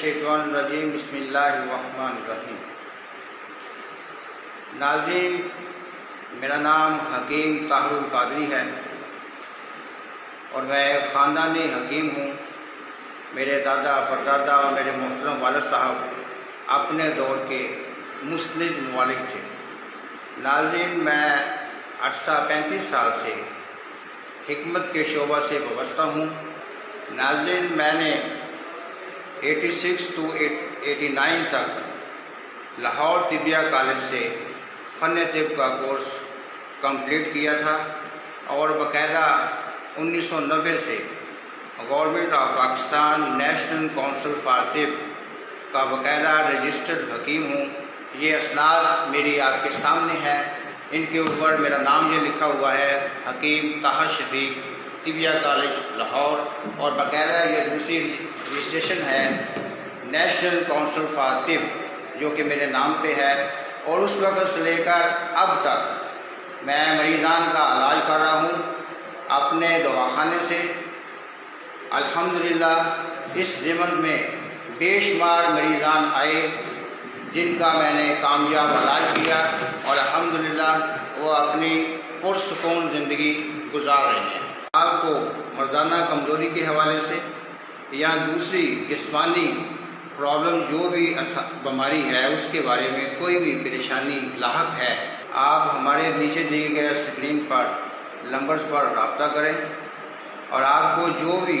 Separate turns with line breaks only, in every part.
الشیطان الرجیم بسم اللہ الرحمن الرحیم۔ ناظرین، میرا نام حکیم طاہر القادری ہے اور میں خاندان حکیم ہوں۔ میرے دادا پردادا اور میرے محترم والد صاحب اپنے دور کے مسند موالد تھے۔ ناظرین، میں عرصہ 35 سال سے حکمت کے شعبہ سے وابستہ ہوں۔ ناظرین، میں نے 86 to 89 تک لاہور طبیہ کالج سے فن طب کا کورس کمپلیٹ کیا تھا اور باقاعدہ 1990 سے government of Pakistan national council for طب کا باقاعدہ رجسٹرڈ حکیم ہوں۔ یہ اسناد میری آپ کے سامنے ہے، ان کے اوپر میرا نام یہ لکھا ہوا ہے، حکیم طاہر شفیق، طبیہ کالج لاہور، اور باقاعدہ یہ دوسری رجسٹریشن ہے نیشنل کونسل فار طب جو کہ میرے نام پہ ہے، اور اس وقت سے لے کر اب تک میں مریضان کا علاج کر رہا ہوں اپنے دواخانے سے۔ الحمدللہ اس ضمن میں بے شمار مریضان آئے جن کا میں نے کامیاب علاج کیا اور الحمدللہ وہ اپنی پرسکون زندگی گزار رہے ہیں۔ آپ کو مردانہ کمزوری کے حوالے سے یا دوسری جسمانی پرابلم جو بھی بیماری ہے اس کے بارے میں کوئی بھی پریشانی لاحق ہے، آپ ہمارے نیچے دیے گئے اسکرین پر نمبرز پر رابطہ کریں اور آپ کو جو بھی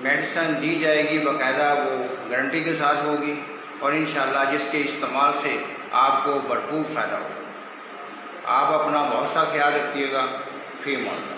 میڈیسن دی جائے گی باقاعدہ وہ گارنٹی کے ساتھ ہوگی اور انشاءاللہ جس کے استعمال سے آپ کو بھرپور فائدہ ہوگا۔ آپ اپنا بہت سا خیال رکھیے گا۔ فی امان اللہ۔